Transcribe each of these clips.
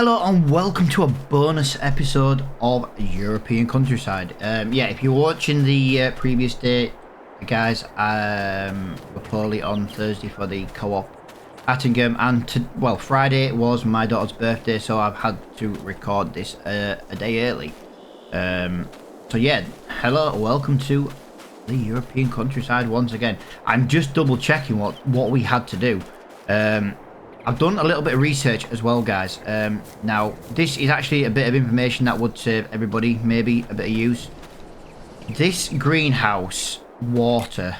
Hello and welcome to a bonus episode of European Countryside. Yeah, if you're watching the previous day, guys, we're poorly on Thursday for the co-op Attingham, and well, Friday was my daughter's birthday, so I've had to record this a day early. So yeah, hello, welcome to the European Countryside once again. I'm just double checking what we had to do. I've done a little bit of research as well, guys. Now, this is actually a bit of information that would save everybody maybe a bit of use. This greenhouse water,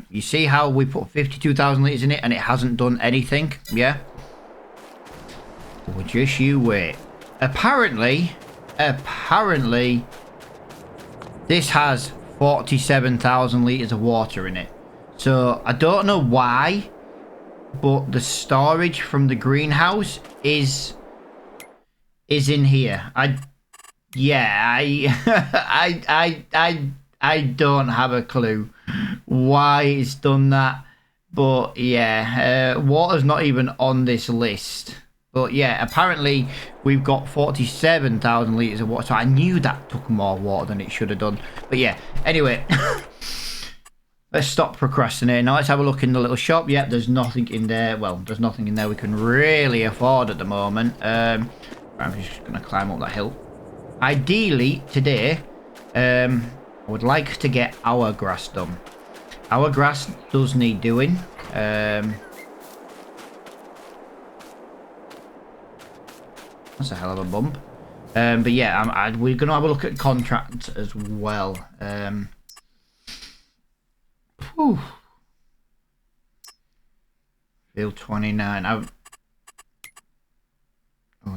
you see how we put 52,000 litres in it and it hasn't done anything? Yeah? Well, just you wait. Apparently, this has 47,000 litres of water in it. So, I don't know why, but the storage from the greenhouse is in here. I don't have a clue why it's done that, but yeah, water's not even on this list. But yeah, apparently we've got 47,000 litres of water, so I knew that took more water than it should have done. But yeah, anyway. Let's stop procrastinating. Now let's have a look in the little shop. Yep, there's nothing in there. Well, there's nothing in there we can really afford at the moment. I'm just going to climb up that hill. Ideally, today, I would like to get our grass done. Our grass does need doing. That's a hell of a bump. But yeah, we're going to have a look at contracts as well. Whew. Field 29. Oh,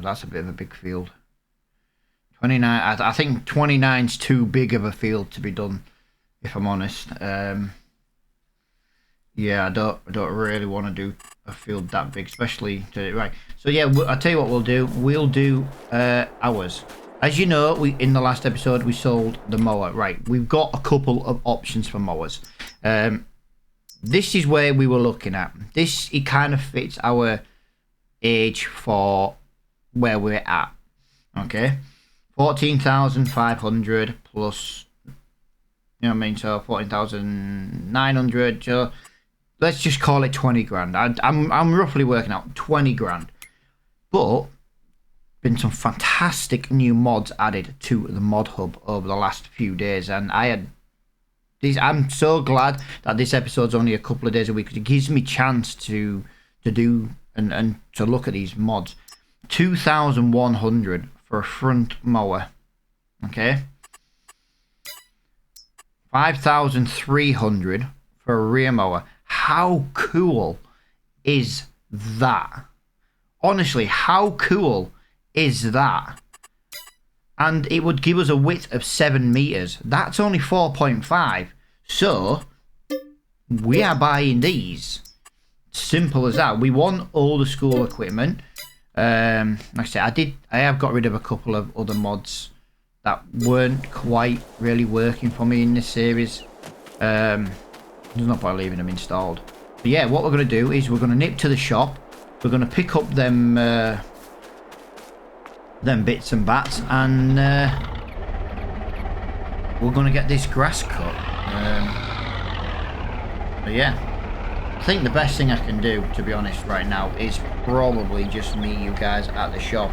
that's a bit of a big field. 29. I think 29's too big of a field to be done, if I'm honest. Yeah, I don't really want to do a field that big, especially to right. So yeah, I'll tell you what we'll do. We'll do ours. As you know, in the last episode we sold the mower. Right, we've got a couple of options for mowers. This is where we were looking at. It kind of fits our age for where we're at. Okay, 14,500 plus. You know what I mean? So 14,900. So let's just call it 20 grand. I'm roughly working out 20 grand, but been some fantastic new mods added to the mod hub over the last few days, and I'm so glad that this episode's only a couple of days a week, because it gives me chance to do and to look at these mods. 2,100 for a front mower, okay, 5,300 for a rear mower. How cool is that? Honestly, how cool is that? And it would give us a width of 7 meters. That's only 4.5. So we are buying these. Simple as that. We want all the school equipment. Like I said, I have got rid of a couple of other mods that weren't quite really working for me in this series. There's no point leaving them installed. But yeah, what we're going to do is we're going to nip to the shop. We're going to pick up them bits and bats, and we're going to get this grass cut. But yeah, I think the best thing I can do, to be honest, right now is probably just meet you guys at the shop.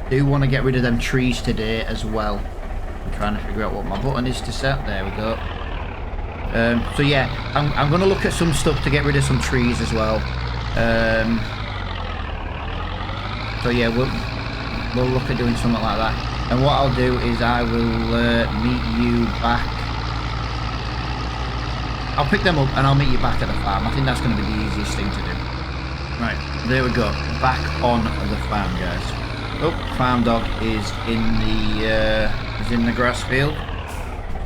Do want to get rid of them trees today as well. I'm trying to figure out what my button is to set. There we go. So yeah, I'm going to look at some stuff to get rid of some trees as well. So yeah, we'll look at doing something like that. And what I'll do is I will meet you back. I'll pick them up and I'll meet you back at the farm. I think that's going to be the easiest thing to do. Right, there we go. Back on the farm, guys. Oh, farm dog is in the grass field.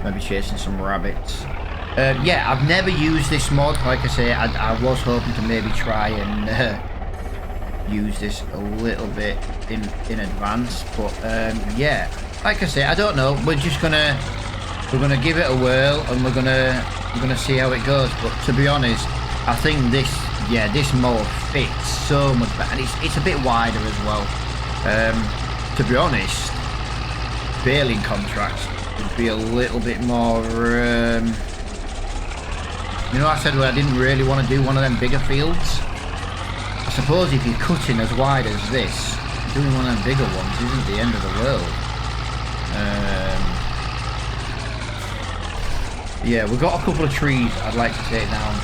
Maybe chasing some rabbits. Yeah, I've never used this mod. Like I say, I was hoping to maybe try and use this a little bit in advance, but yeah, like I say, I don't know. We're gonna give it a whirl, and we're gonna see how it goes. But to be honest, I think yeah, this mower fits so much better, and it's a bit wider as well. To be honest, baling contracts would be a little bit more. You know, I said I didn't really want to do one of them bigger fields. I suppose if you're cutting as wide as this, doing one of them bigger ones isn't the end of the world. Yeah, we've got a couple of trees I'd like to take down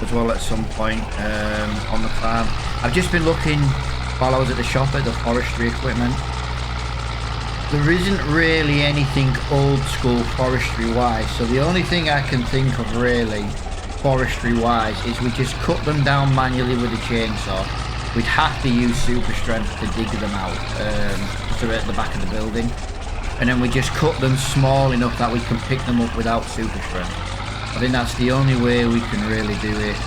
as well at some point on the farm. I've just been looking while I was at the shop at the forestry equipment. There isn't really anything old school forestry wise, so the only thing I can think of really forestry wise is we just cut them down manually with a chainsaw. We'd have to use super strength to dig them out, so they're at the back of the building, and then we just cut them small enough that we can pick them up without super strength. I think that's the only way we can really do it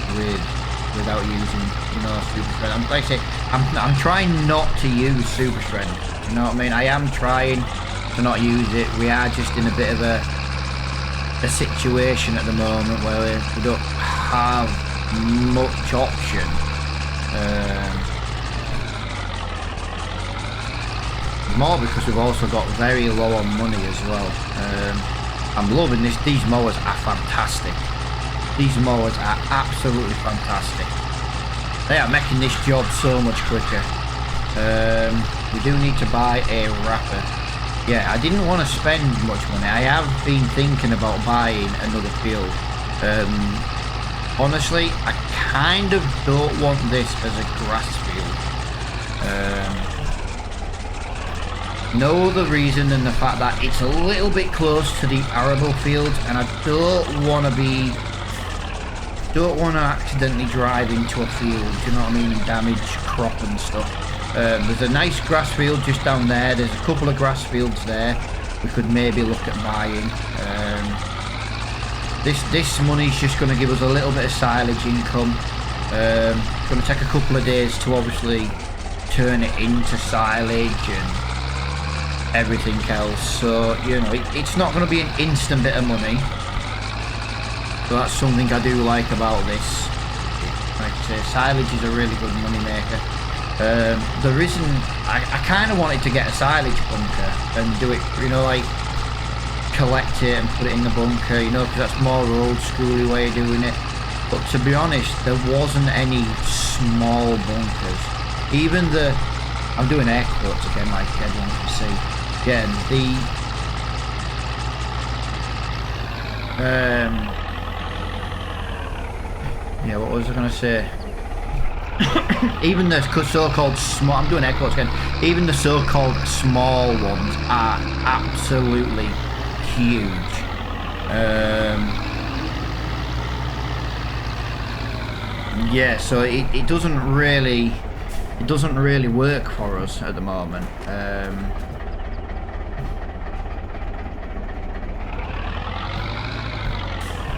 without using, you know, super strength. Like I say, I'm trying not to use super strength. You know what I mean? I am trying to not use it. We are just in a bit of a situation at the moment where we don't have much option. More because we've also got very low on money as well. I'm loving this. These mowers are fantastic. These mowers are absolutely fantastic. They are making this job so much quicker. We do need to buy a wrapper. Yeah, I didn't want to spend much money. I have been thinking about buying another field. Honestly, I kind of don't want this as a grass field. No other reason than the fact that it's a little bit close to the arable fields, and I don't want to accidentally drive into a field, you know what I mean, and damage crop and stuff. There's a nice grass field just down there. There's a couple of grass fields there we could maybe look at buying. This money's just going to give us a little bit of silage income. It's going to take a couple of days to obviously turn it into silage and everything else, so you know it's not going to be an instant bit of money. So that's something I do like about this. Like I say, silage is a really good money maker. There isn't. I kind of wanted to get a silage bunker and do it, you know, like collect it and put it in the bunker, you know, because that's more old schooly way of doing it. But to be honest, there wasn't any small bunkers. Even the, I'm doing air quotes again, like everyone can see. Again, yeah, what was I gonna say? Even the so-called small, I'm doing air quotes again, even the so-called small ones are absolutely huge. Yeah, so it doesn't really work for us at the moment.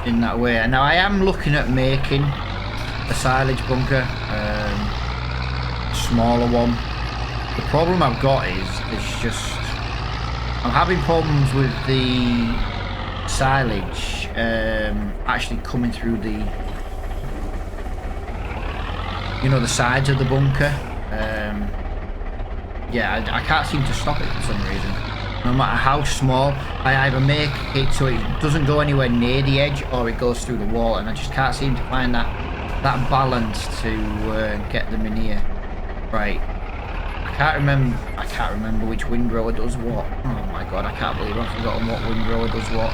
In that way. And now I am looking at making a silage bunker, a smaller one. The problem I've got is just I'm having problems with the silage actually coming through the, you know, the sides of the bunker. Yeah, I can't seem to stop it for some reason. No matter how small, I either make it so it doesn't go anywhere near the edge or it goes through the wall, and I just can't seem to find that balance to get them in here. Right, I can't remember which windrower does what. Oh my god, I can't believe I've forgotten what windrower does what.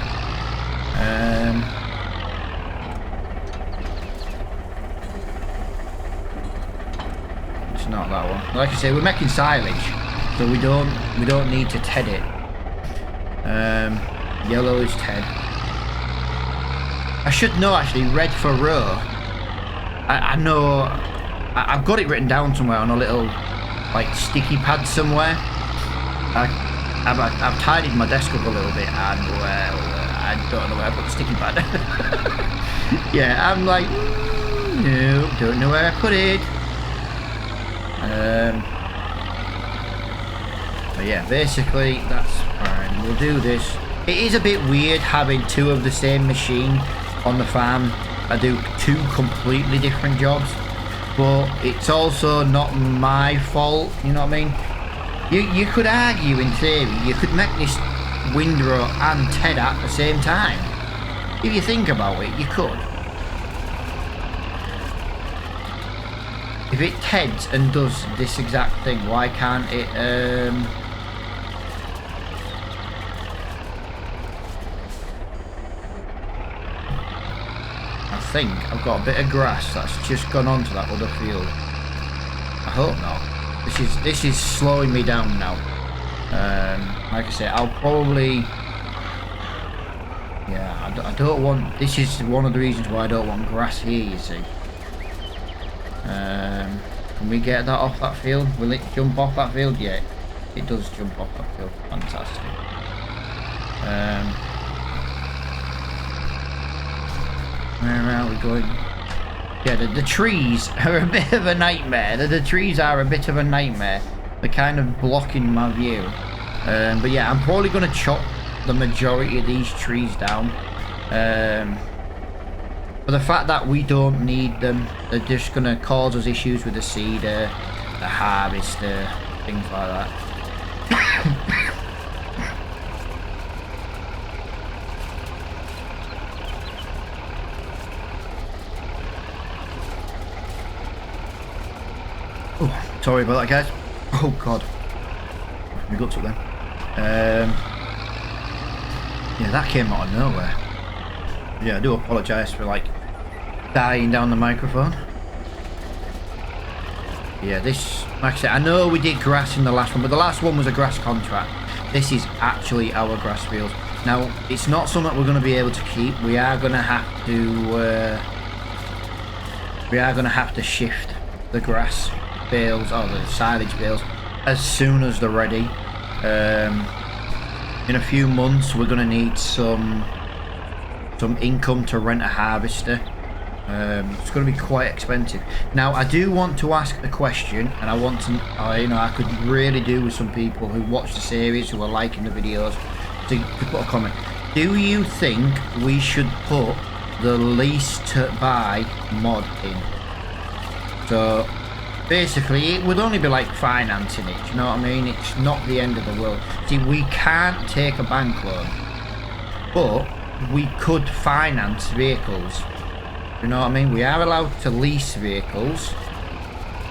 It's not that one. Like I say, we're making silage, so we don't need to ted it. Yellow is ted. I should know actually, red for row. I know, I've got it written down somewhere on a little like sticky pad somewhere. I've tidied my desk up a little bit, and well, I don't know where I put the sticky pad. Yeah, I'm like, no, don't know where I put it. But yeah, basically that's fine. We'll do this. It is a bit weird having two of the same machine on the farm I do 2 completely different jobs, but it's also not my fault, you know what I mean? You could argue in theory, you could make this windrow and TED at the same time. If you think about it, you could. If it TEDs and does this exact thing, why can't it, I think I've got a bit of grass that's just gone onto that other field. I hope not. This is slowing me down now. Like I say, I'll probably, yeah, I don't want, this is one of the reasons why I don't want grass here, you see. Can we get that off that field? Will it jump off that field? Yeah, it does jump off that field. Fantastic. Where are we going? Yeah, the trees are a bit of a nightmare. The trees are a bit of a nightmare. They're kind of blocking my view. But yeah, I'm probably going to chop the majority of these trees down. For the fact that we don't need them, they're just going to cause us issues with the seeder, the harvester, things like that. Oh, sorry about that, guys. Oh god, my guts up then. Yeah, that came out of nowhere. Yeah, I do apologise for like dying down the microphone. Yeah, this, like I said, I know we did grass in the last one, but the last one was a grass contract. This is actually our grass field. Now, it's not something we're going to be able to keep. We are going to have to shift the grass bales, or the silage bales, as soon as they're ready. In a few months we're going to need some income to rent a harvester. It's going to be quite expensive. Now I do want to ask a question, and I want to, you know, I could really do with some people who watch the series, who are liking the videos, to put a comment. Do you think we should put the lease to buy mod in? So basically, it would only be like financing it, you know what I mean? It's not the end of the world. See, we can't take a bank loan, but we could finance vehicles. You know what I mean? We are allowed to lease vehicles.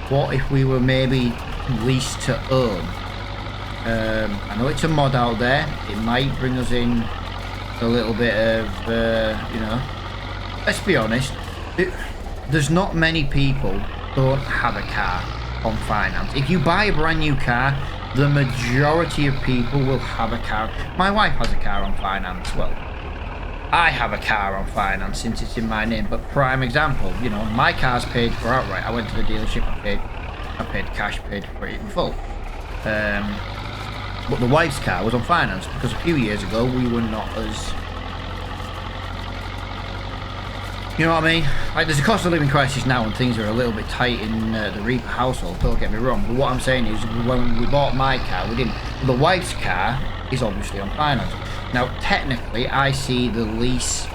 What if we were maybe leased to own? I know it's a mod out there. It might bring us in a little bit of, you know, let's be honest. There's not many people don't have a car on finance. If you buy a brand new car, the majority of people will have a car. My wife has a car on finance. Well, I have a car on finance since it's in my name, but prime example, you know, my car's paid for outright. I went to the dealership, I paid cash, paid for it in full. But the wife's car was on finance because a few years ago we were not as, you know what I mean? Like, there's a cost of living crisis now and things are a little bit tight in the Reaper household, don't get me wrong. But what I'm saying is, when we bought my car, we didn't. The wife's car is obviously on finance. Now, technically, I see the lease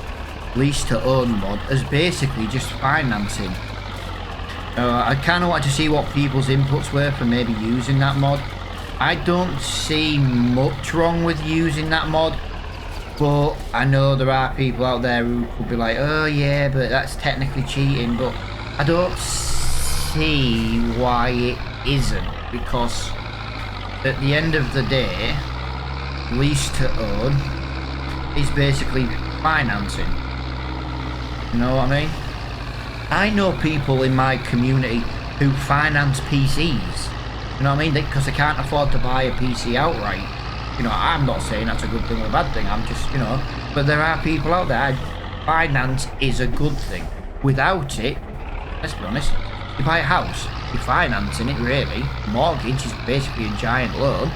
to own mod as basically just financing. I kind of want to see what people's inputs were for maybe using that mod. I don't see much wrong with using that mod. But I know there are people out there who could be like, oh yeah, but that's technically cheating. But I don't see why it isn't, because at the end of the day, lease to own is basically financing. You know what I mean? I know people in my community who finance PCs. You know what I mean? Because they can't afford to buy a PC outright. You know, I'm not saying that's a good thing or a bad thing, I'm just, you know, but there are people out there, finance is a good thing. Without it, let's be honest, you buy a house, you're financing it really. Mortgage is basically a giant loan.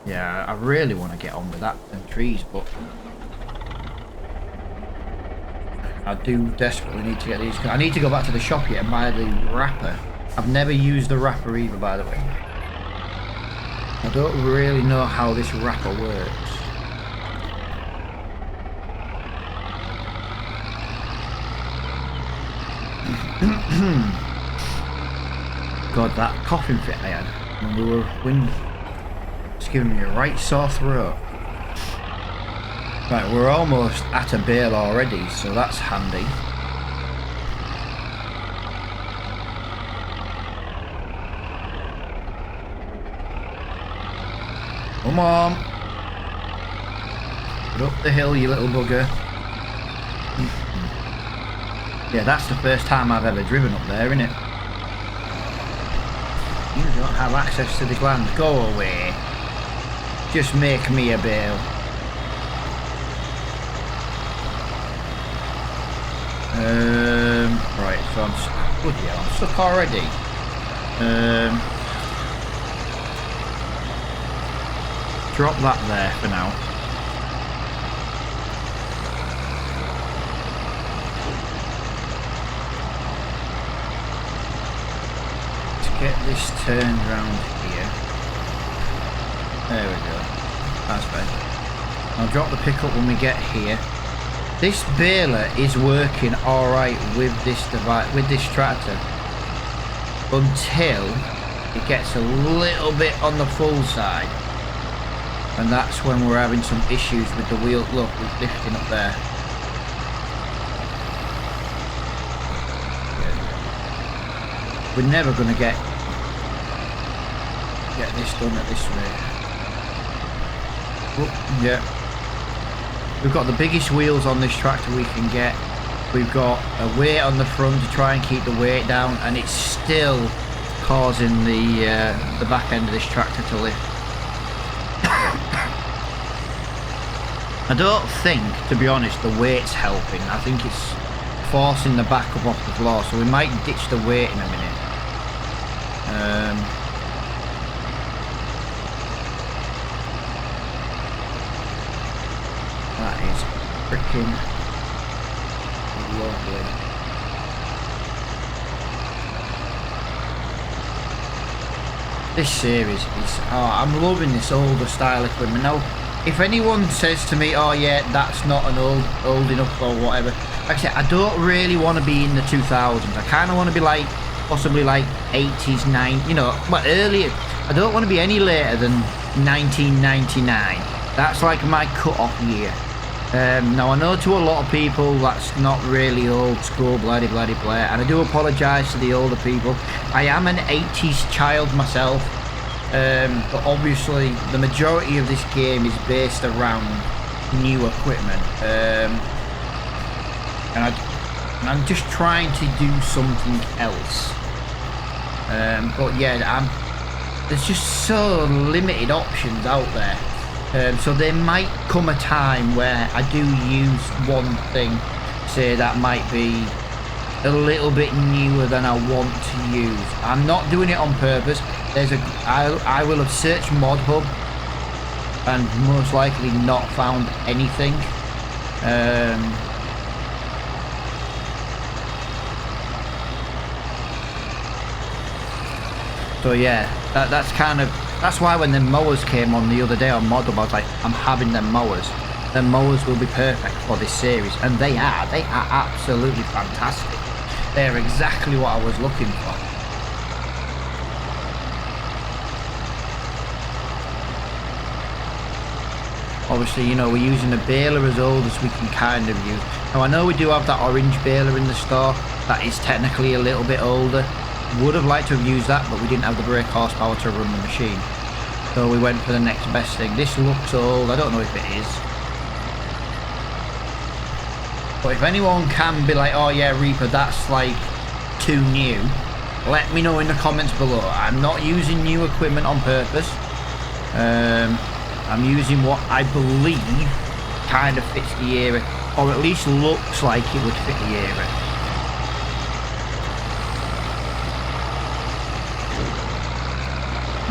Yeah, I really want to get on with that and trees, but I do desperately need to get these. I need to go back to the shop yet and buy the wrapper. I've never used the wrapper either, by the way. I don't really know how this wrapper works. God, that coughing fit I had when it's giving me a right sore throat. Right, we're almost at a bale already, so that's handy. Come on. Get up the hill, you little bugger. Yeah, that's the first time I've ever driven up there, innit? You don't have access to this land. Go away. Just make me a bale. Right, so I'm stuck. Bloody hell, I'm stuck already. Drop that there for now. Let's get this turned round here. There we go. That's better. I'll drop the pickup when we get here. This baler is working alright with this device, with this tractor, until it gets a little bit on the full side, and that's when we're having some issues with the wheel. Look, it's lifting up there. We're never going to get this done at this rate. Oh, yeah. We've got the biggest wheels on this tractor we can get. We've got a weight on the front to try and keep the weight down, and it's still causing the back end of this tractor to lift. I don't think, to be honest, the weight's helping. I think it's forcing the back up off the floor, so we might ditch the weight in a minute. That is freaking lovely. This series is, I'm loving this older style equipment. Now, if anyone says to me, oh yeah, that's not an old enough or whatever, like I said, I don't really want to be in the 2000s. I kind of want to be like, possibly like 80s, 90s, you know, but earlier. I don't want to be any later than 1999. That's like my cut-off year. Now I know to a lot of people that's not really old school bloody blah, and I do apologise to the older people. I am an 80s child myself, but obviously the majority of this game is based around new equipment, and I'm just trying to do something else. But yeah, there's just so limited options out there. So there might come a time where I do use one thing, say that might be a little bit newer than I want to use. I'm not doing it on purpose. I will have searched ModHub and most likely not found anything. So yeah, that's why when the mowers came on the other day on ModHub, I was like, I'm having them mowers. The mowers will be perfect for this series, and they are absolutely fantastic. They're exactly what I was looking for. Obviously, you know, we're using a baler as old as we can kind of use. Now I know we do have that orange baler in the store that is technically a little bit older. Would have liked to have used that, but we didn't have the brake horsepower to run the machine, so we went for the next best thing. This looks old, I don't know if it is, but if anyone can be like, oh yeah Reaper, that's like too new, let me know in the comments below. I'm not using new equipment on purpose. I'm using what I believe kind of fits the era, or at least looks like it would fit the era.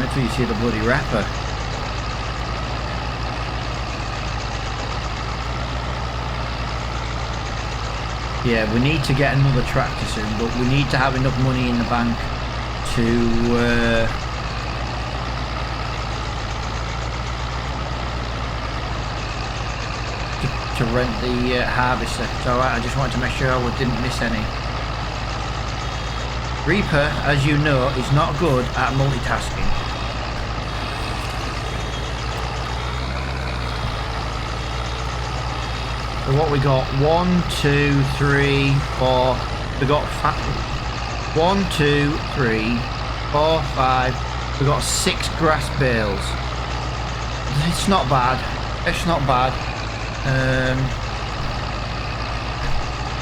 Until you see the bloody wrapper. Yeah, we need to get another tractor soon, but we need to have enough money in the bank to rent the harvester. So I just wanted to make sure I didn't miss any. Reaper, as you know, is not good at multitasking. So what we got? 1, 2, 3, 4. We got 1, 2, 3, 4, 5. We got 6 grass bales. It's not bad. It's not bad.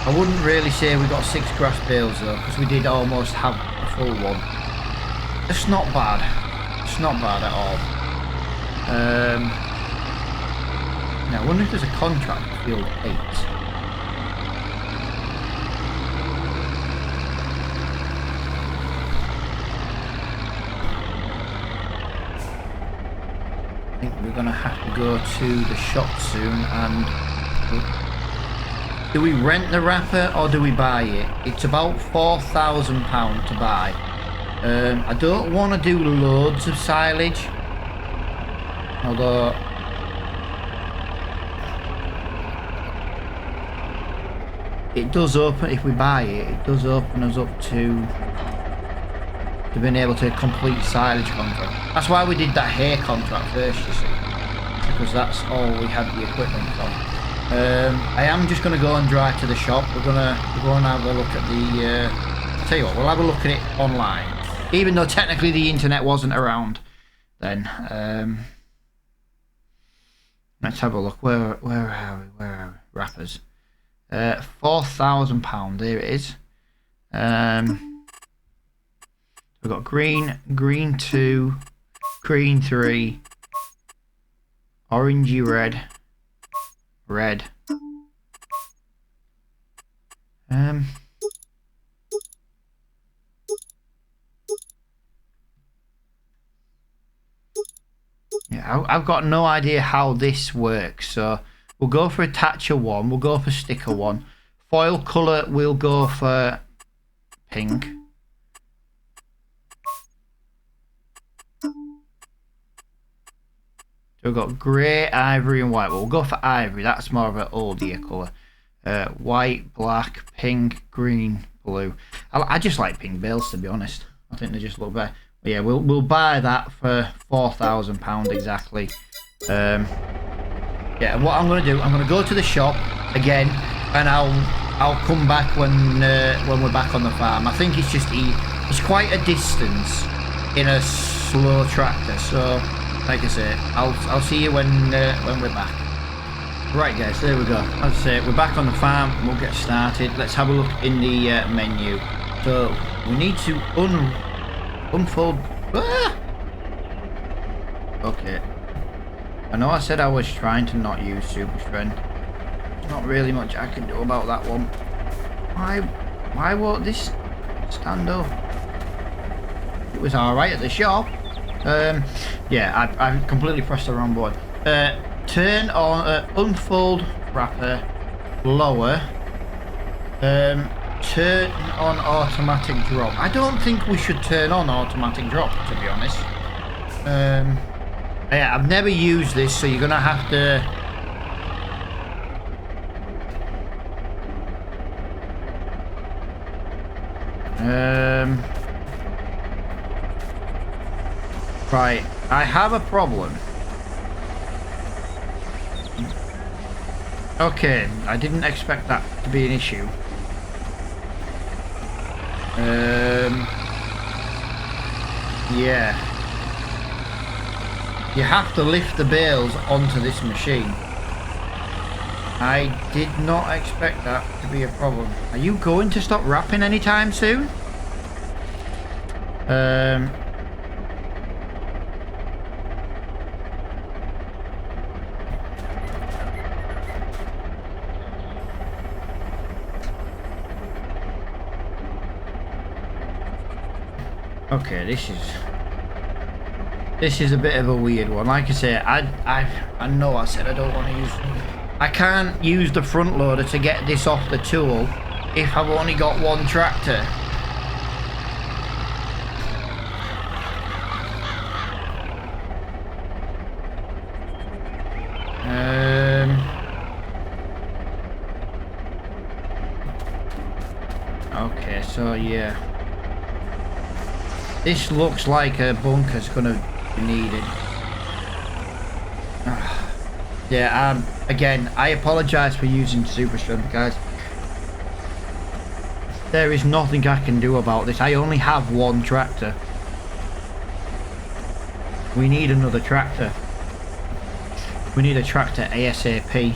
I wouldn't really say we got 6 grass bales though, because we did almost have a full one. It's not bad. It's not bad at all. Now I wonder if there's a contract for field 8. I think we're gonna have to go to the shop soon and. Do we rent the wrapper or do we buy it? It's about £4,000 to buy. I don't want to do loads of silage. Although... it does open, if we buy it, it does open us up to being able to complete silage contract. That's why we did that hay contract first, you see. Because that's all we had the equipment for. I am just going to go and drive to the shop. We're going to go and have a look at the... tell you what, we'll have a look at it online. Even though technically the internet wasn't around then. Let's have a look. Where are we? Where are we? Wrappers. £4,000. There it is. We've got green, green 2, green 3, orangey red. Red. Yeah, I've got no idea how this works, so we'll go for attacher 1, we'll go for sticker 1. Foil colour, we'll go for pink. So we've got grey, ivory and white. Well, we'll go for ivory. That's more of an older colour. White, black, pink, green, blue. I just like pink bales, to be honest. I think they just look better. But yeah, we'll buy that for £4,000 exactly. Yeah, what I'm going to do, I'm going to go to the shop again, and I'll come back when we're back on the farm. I think it's just it's quite a distance in a slow tractor, so. Like I say, I'll see you when we're back. Right guys, there we go. As I say, we're back on the farm and we'll get started. Let's have a look in the menu. So we need to unfold. Ah! Okay. I know I said I was trying to not use super strength. There's not really much I can do about that one. Why won't this stand up? It was alright at the shop. Yeah, I completely pressed the wrong button. Turn on unfold wrapper, lower. Turn on automatic drop. I don't think we should turn on automatic drop, to be honest. Yeah, I've never used this, so you're gonna have to. Right, I have a problem. Okay, I didn't expect that to be an issue. Yeah. You have to lift the bales onto this machine. I did not expect that to be a problem. Are you going to stop wrapping anytime soon? Okay, this is a bit of a weird one. Like I say, I know I said I don't want to use. I can't use the front loader to get this off the tool if I've only got one tractor. so yeah. This looks like a bunker's gonna be needed. Yeah, again, I apologise for using super strength, guys. There is nothing I can do about this. I only have one tractor. We need another tractor. We need a tractor ASAP.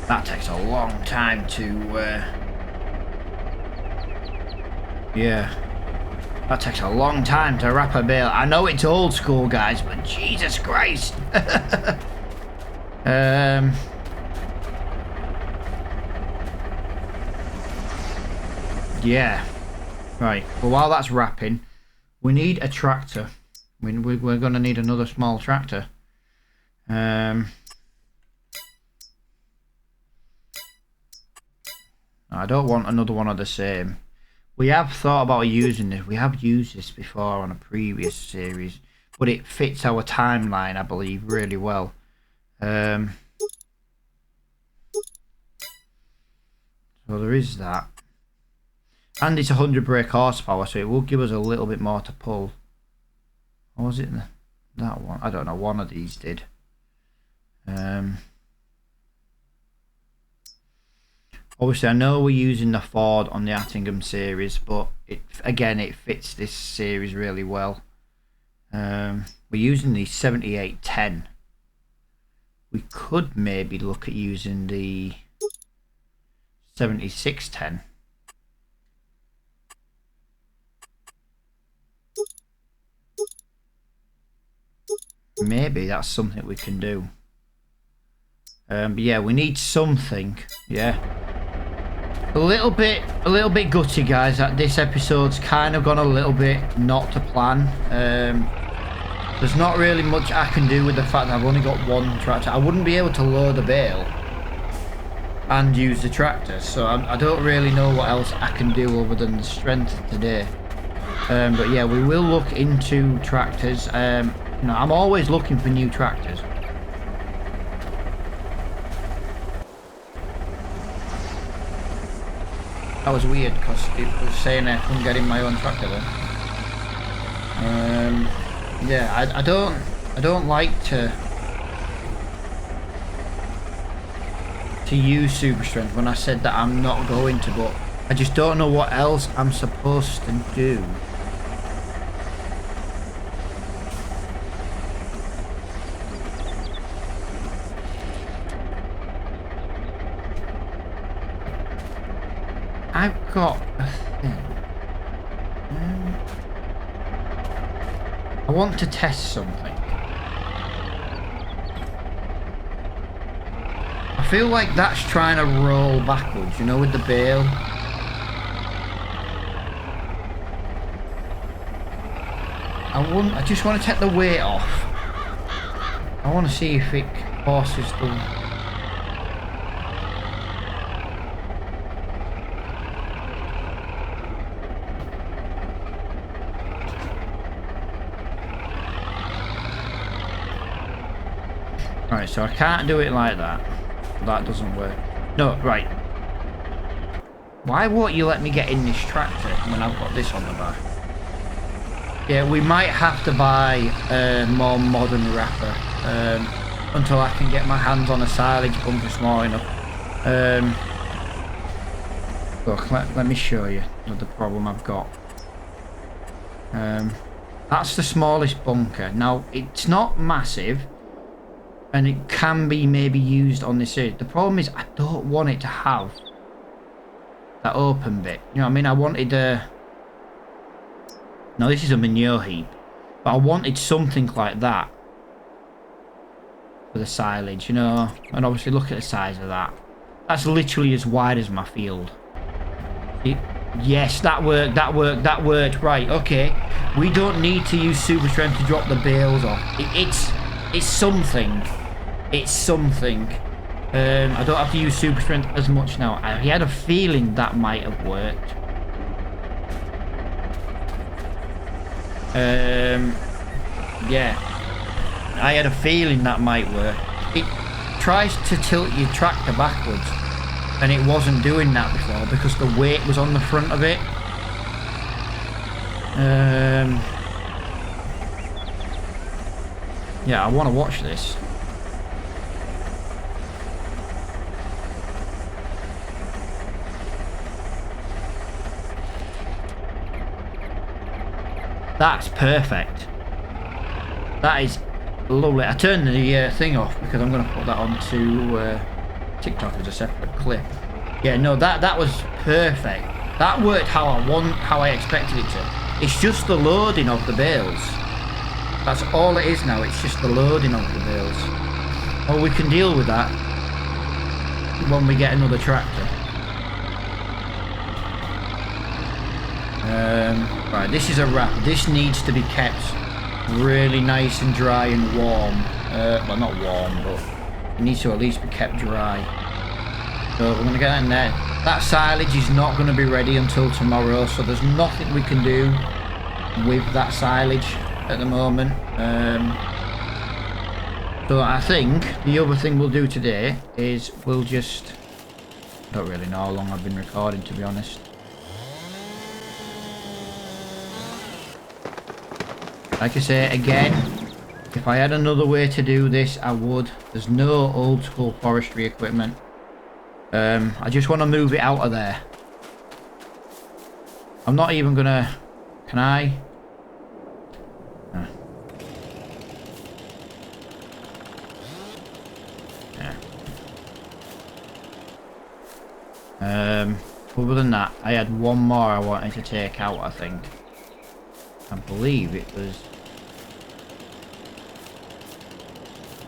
That takes a long time to... yeah. That takes a long time to wrap a bale. I know it's old school, guys, but Jesus Christ. Yeah. Right. Well, while that's wrapping, we need a tractor. We're going to need another small tractor. I don't want another one of the same. We have thought about using this. We have used this before on a previous series, but it fits our timeline, I believe, really well. So there is that. And it's 100 brake horsepower, so it will give us a little bit more to pull. Or was it that one? I don't know. One of these did. Obviously, I know we're using the Ford on the Attingham series, but it fits this series really well. We're using the 7810. We could maybe look at using the 7610. Maybe that's something we can do. But yeah, we need something. Yeah. A little bit gutty, guys, that this episode's kind of gone a little bit not to plan. There's not really much I can do with the fact that I've only got one tractor. I wouldn't be able to load a bale and use the tractor, so I don't really know what else I can do other than the strength today. But yeah, we will look into tractors. You know, I'm always looking for new tractors. That was weird because it was saying I couldn't get in my own tractor then. Yeah, I don't like to use super strength when I said that I'm not going to, but I just don't know what else I'm supposed to do. I've got a thing. I want to test something. I feel like that's trying to roll backwards, you know, with the bale. I just want to take the weight off. I want to see if it forces the... Right, so I can't do it like that. That doesn't work. No, right. Why won't you let me get in this tractor when I've got this on the back? Yeah, we might have to buy a more modern wrapper until I can get my hands on a silage bunker small enough. Look, let me show you the problem I've got. That's the smallest bunker. Now, it's not massive, and it can be maybe used on this area. The problem is I don't want it to have that open bit. You know what I mean? I wanted a... No, this is a manure heap. But I wanted something like that for the silage, you know? And obviously look at the size of that. That's literally as wide as my field. Yes, that worked, that worked. Right, okay. We don't need to use super strength to drop the bales off. It's something. It's something. I don't have to use super strength as much now. I had a feeling that might have worked. Yeah. I had a feeling that might work. It tries to tilt your tractor backwards. and it wasn't doing that before because the weight was on the front of it. Yeah, I want to watch this. That's perfect. That is lovely. I turned the thing off because I'm going to put that onto TikTok as a separate clip. Yeah, no, that was perfect. That worked how I expected it to. It's just the loading of the bales. That's all it is now. It's just the loading of the bales. Oh, we can deal with that when we get another tractor. Right, this is a wrap. This needs to be kept really nice and dry and warm. Well, not warm, but it needs to at least be kept dry. So we're going to get that in there. That silage is not going to be ready until tomorrow, so there's nothing we can do with that silage at the moment. So I think the other thing we'll do today is we'll just... I don't really know how long I've been recording, to be honest. Like I say, again, if I had another way to do this, I would. There's no old school forestry equipment. I just want to move it out of there. I'm not even gonna... Can I? Yeah. Other than that, I had one more I wanted to take out, I think. I believe it was...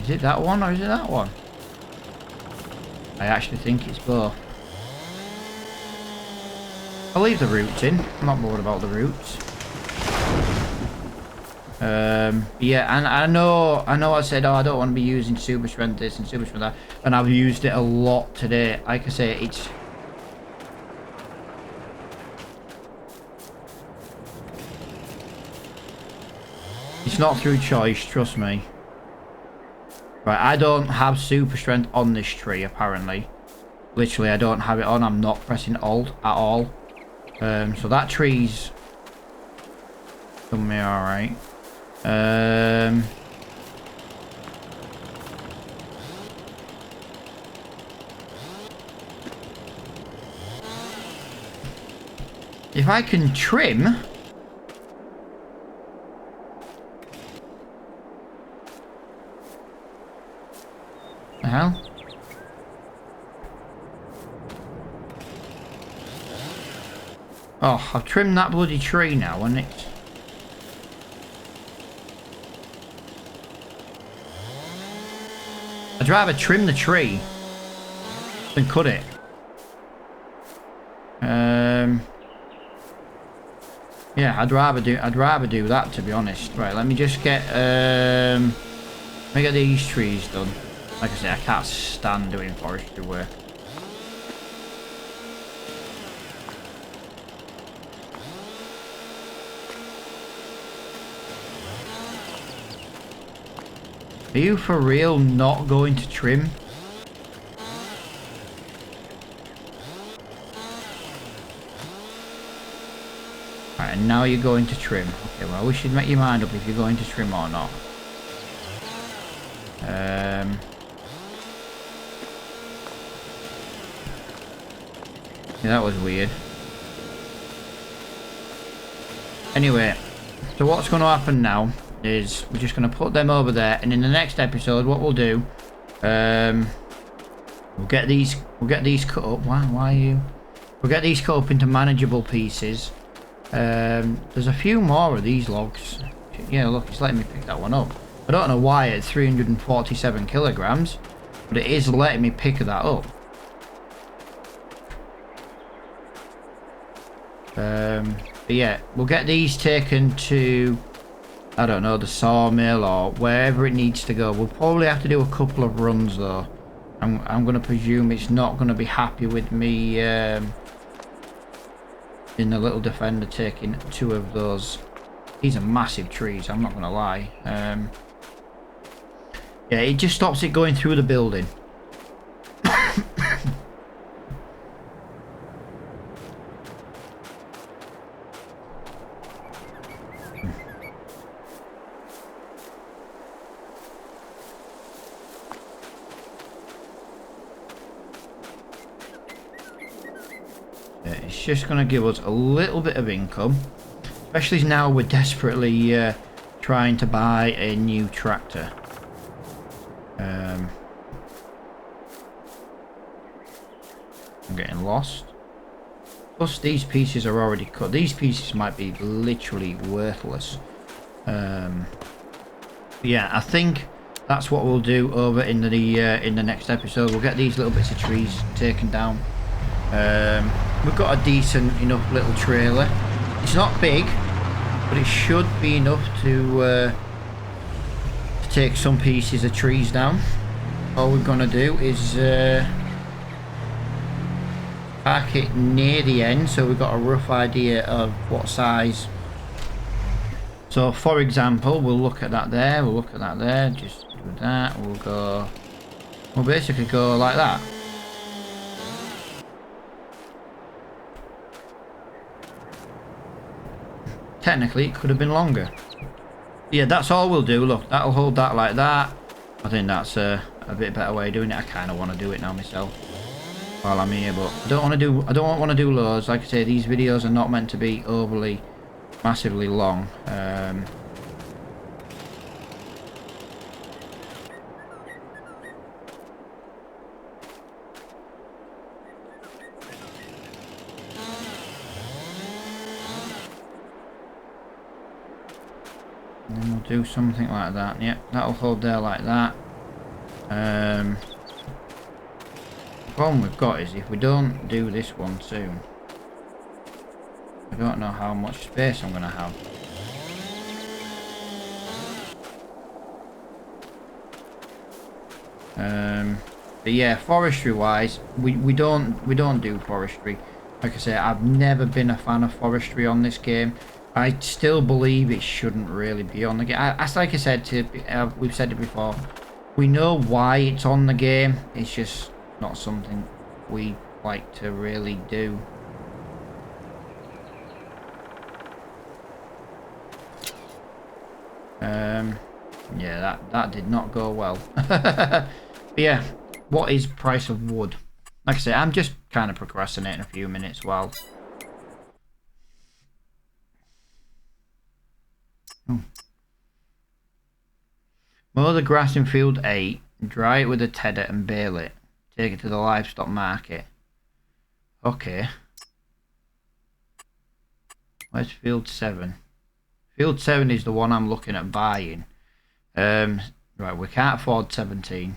Is it that one or is it that one? I actually think it's both. I'll leave the roots in. I'm not bored about the roots. Yeah, and I know I said, oh, I don't want to be using super strength this and super strength that, and I've used it a lot today. Like I say, it's not through choice, trust me. Right, I don't have super strength on this tree, apparently. Literally, I don't have it on. I'm not pressing Alt at all. So that tree's done me alright. If I can trim... The hell? Oh, I've trimmed that bloody tree now, and it's... I'd rather trim the tree than cut it. Yeah, I'd rather do that, to be honest. Right, let me just get let me get these trees done. Like I say, I can't stand doing forestry work. Are you for real not going to trim? Right, and now you're going to trim. Okay, well, we should make your mind up if you're going to trim or not. Yeah, that was weird. Anyway, so what's going to happen now is we're just going to put them over there, and in the next episode what we'll do, we'll get these cut up. Why are you? We'll get these cut up into manageable pieces. There's a few more of these logs. Yeah, look, it's letting me pick that one up. I don't know why it's 347 kilograms, but it is letting me pick that up. But yeah, we'll get these taken to, I don't know, the sawmill or wherever it needs to go. We'll probably have to do a couple of runs though. I'm going to presume it's not going to be happy with me in the little Defender taking 2 of those. These are massive trees, I'm not going to lie. Yeah, it just stops it going through the building. It's just going to give us a little bit of income. Especially now we're desperately trying to buy a new tractor. I'm getting lost. Plus these pieces are already cut. These pieces might be literally worthless. Yeah, I think that's what we'll do over in the next episode. We'll get these little bits of trees taken down. We've got a decent enough little trailer. It's not big, but it should be enough to take some pieces of trees down. All we're gonna do is park it near the end, so we've got a rough idea of what size. So for example, we'll look at that there, we'll look at that there, just do that, we'll basically go like that. Technically it could have been longer. Yeah, that's all we'll do. Look, that'll hold that like that. I think that's a bit better way of doing it. I kind of want to do it now myself while I'm here, but I don't want to do loads. Like I say, these videos are not meant to be overly massively long. And then we'll do something like that. Yep, that'll hold there like that. The problem we've got is if we don't do this one soon, I don't know how much space I'm going to have. But yeah, forestry wise, we don't do forestry. Like I say, I've never been a fan of forestry on this game. I still believe it shouldn't really be on the game. Like I said, we've said it before. We know why it's on the game. It's just not something we like to really do. Yeah, that did not go well. But yeah, what is price of wood? Like I say, I'm just kind of procrastinating a few minutes while. Mow the grass in field 8, dry it with a tedder and bale it. Take it to the livestock market. Okay. Where's field 7? Field 7 is the one I'm looking at buying. Right, we can't afford 17.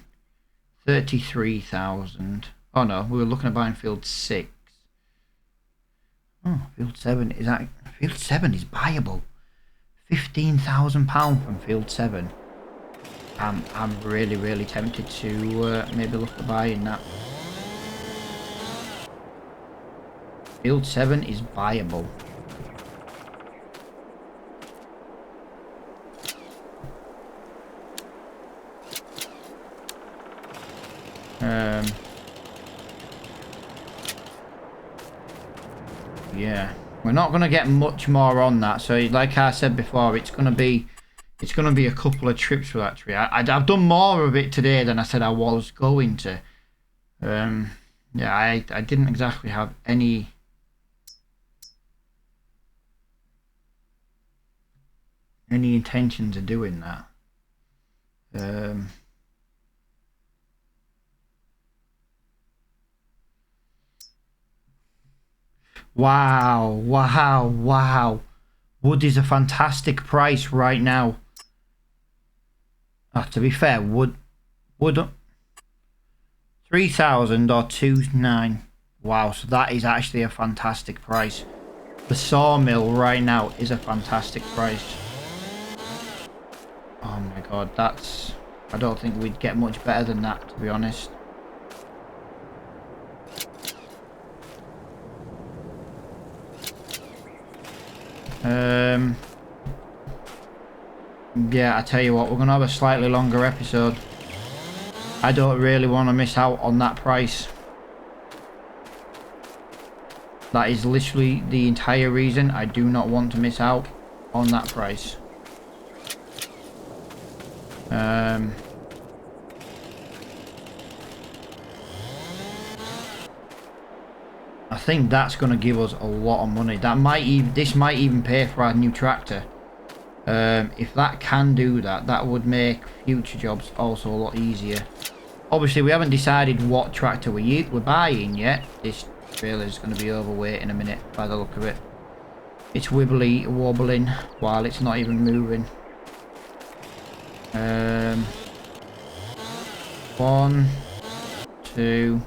33,000. Oh no, we were looking at buying field 6. Oh, field 7 is that? Field 7 is buyable. £15,000 from field 7. I'm really tempted to maybe look at buying that. Field 7 is buyable. Yeah, we're not going to get much more on that. So like I said before, it's going to be a couple of trips for that tree. I've done more of it today than I said I was going to. Yeah, I didn't exactly have any intentions of doing that. Wow. Wood is a fantastic price right now. To be fair, wood 3,000 or 2,900. Wow, so that is actually a fantastic price. The sawmill right now is a fantastic price. Oh my god, I don't think we'd get much better than that, to be honest. Yeah, I tell you what, we're gonna have a slightly longer episode. I don't really want to miss out on that price. That is literally the entire reason I do not want to miss out on that price. I think that's going to give us a lot of money. This might even pay for our new tractor. If that can do that, that would make future jobs also a lot easier. Obviously, we haven't decided what tractor we're buying yet. This trailer is going to be overweight in a minute by the look of it. It's wobbling while it's not even moving. 1, 2.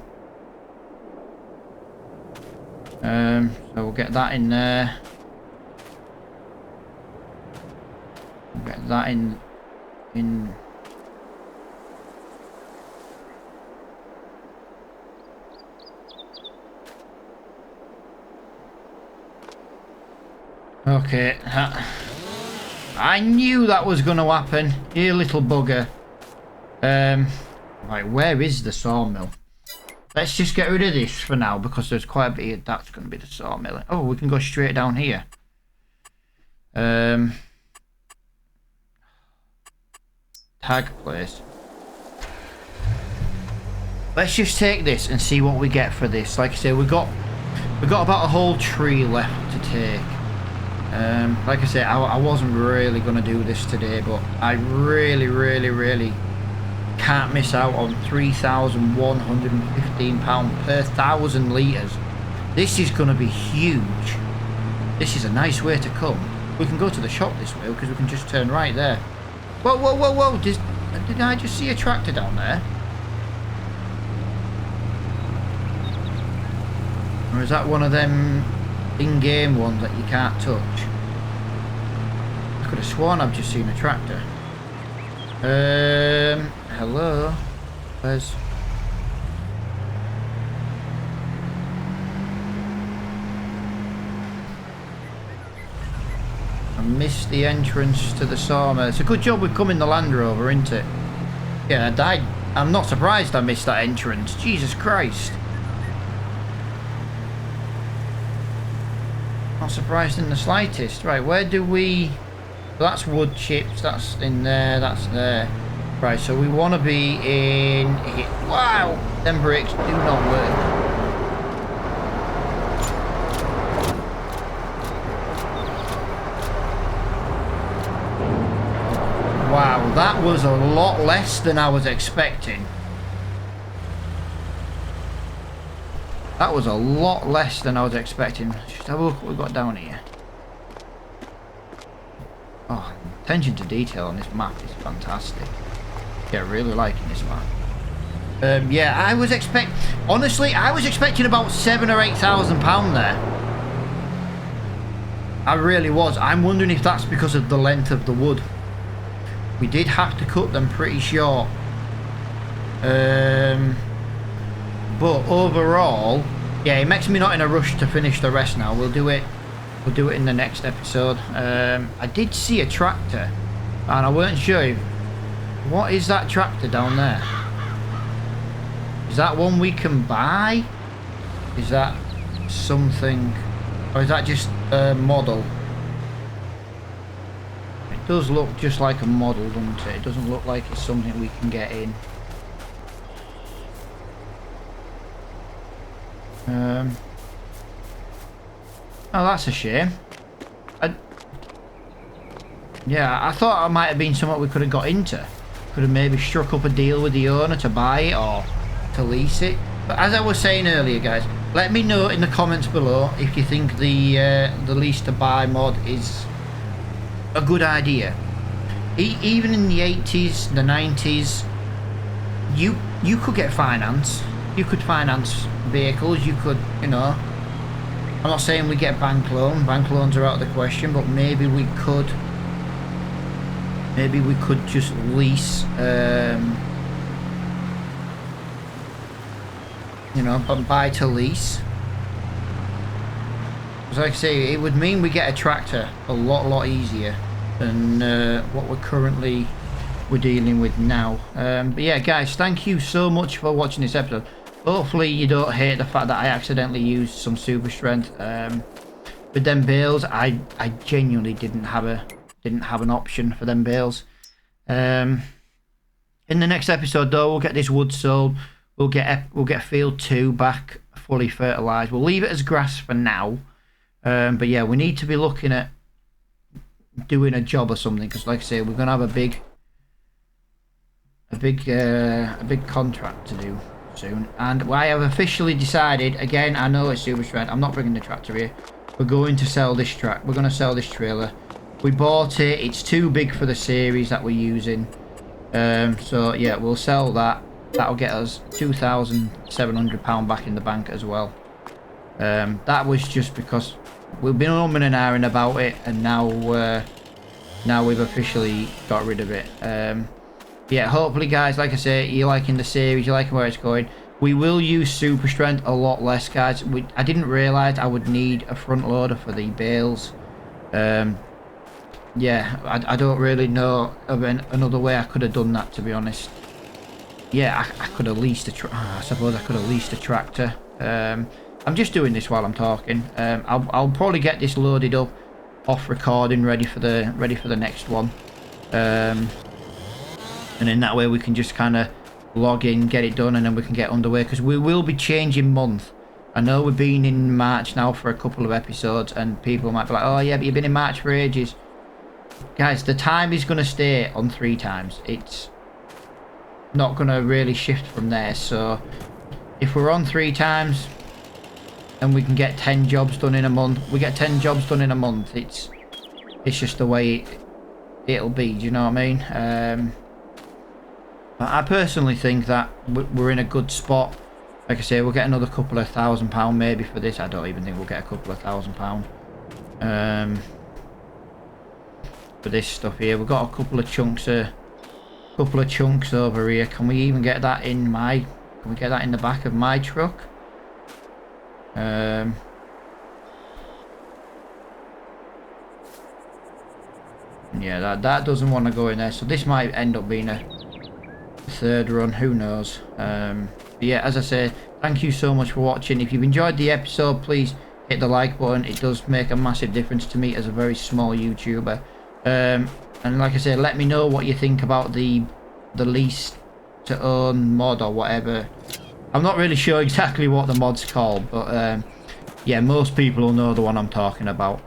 So we'll get that in there. We'll get that in. Okay. I knew that was going to happen. You little bugger. Right, where is the sawmill? Let's just get rid of this for now because there's quite a bit. That's going to be the sawmill. Oh, we can go straight down here. Tag place. Let's just take this and see what we get for this. Like I say, we got about a whole tree left to take. Like I say, I wasn't really going to do this today, but I really can't miss out on £3,115 per 1,000 litres. This is going to be huge. This is a nice way to come. We can go to the shop this way because we can just turn right there. Whoa, whoa, whoa, whoa. Did I just see a tractor down there? Or is that one of them in-game ones that you can't touch? I could have sworn I've just seen a tractor. Hello? Where's... I missed the entrance to the sawmill. It's a good job we've come in the Land Rover, isn't it? Yeah, I'm not surprised I missed that entrance. Jesus Christ. Not surprised in the slightest. Right, where do we... Well, that's wood chips, that's in there, that's there. Right, so we want to be in here. Wow! Them bricks do not work. Wow, that was a lot less than I was expecting. That was a lot less than I was expecting. Just have a look what we've got down here. Oh, attention to detail on this map is fantastic. Yeah, really liking this map. Yeah, honestly, I was expecting about £7,000 or £8,000 there. I really was. I'm wondering if that's because of the length of the wood. We did have to cut them pretty short. But overall, yeah, it makes me not in a rush to finish the rest now. We'll do it in the next episode. I did see a tractor and I weren't sure. What is that tractor down there? Is that one we can buy? Is that something, or is that just a model? It does look just like a model, doesn't it? It doesn't look like it's something we can get in. Oh, that's a shame. Yeah, I thought it might have been something we could have got into. Could have maybe struck up a deal with the owner to buy it or to lease it. But as I was saying earlier, guys, let me know in the comments below if you think the lease to buy mod is a good idea. Even in the 80s, the 90s, you could get finance. You could finance vehicles. You could, you know. I'm not saying we get bank loan. Bank loans are out of the question, but maybe we could. Maybe we could just lease, you know, buy to lease. Because like I say, it would mean we get a tractor a lot easier than what we're dealing with now. But yeah, guys, thank you so much for watching this episode. Hopefully you don't hate the fact that I accidentally used some super strength. With them bales, I genuinely didn't have an option for them bales. In the next episode though, we'll get this wood sold. We'll get field 2 back fully fertilised. We'll leave it as grass for now. But yeah, we need to be looking at doing a job or something, because like I say, we're going to have a big contract to do soon. And I have officially decided, again, I know it's super strength, I'm not bringing the tractor here. We're going to sell this track. We're going to sell this trailer. We bought it. It's too big for the series that we're using. So yeah, we'll sell that. That'll get us £2,700 back in the bank as well. That was just because we've been umming and ahhing about it, and now we've officially got rid of it. Yeah, hopefully guys, like I say, you're liking the series, you're liking where it's going. We will use super strength a lot less, guys. I didn't realise I would need a front loader for the bales. Yeah, I don't really know of another way I could have done that, to be honest. Yeah, I could have leased I suppose I could have leased a tractor. I'm just doing this while I'm talking. I'll probably get this loaded up, off recording, ready for the next one. And in that way we can just kind of log in, get it done, and then we can get underway, because we will be changing month. I know we've been in March now for a couple of episodes, and people might be like, oh yeah, but you've been in March for ages. Guys, the time is going to stay on 3 times. It's not going to really shift from there. So if we're on 3 times and we can get 10 jobs done in a month, we get 10 jobs done in a month. It's just the way it'll be, do you know what I mean? I personally think that we're in a good spot. Like I say, we'll get another couple of £1,000 maybe for this. I don't even think we'll get a couple of £1,000. For this stuff here, we've got a couple of chunks over here. Can we even get that in my? Can we get that in the back of my truck? Yeah, that doesn't want to go in there. So this might end up being a 3rd run. Who knows? But yeah, as I say, thank you so much for watching. If you've enjoyed the episode, please hit the like button. It does make a massive difference to me as a very small YouTuber. And like I said, let me know what you think about the lease to own mod or whatever. I'm not really sure exactly what the mod's called, but yeah, most people will know the one I'm talking about.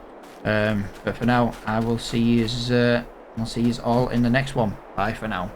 But for now, I will see you all in the next one. Bye for now.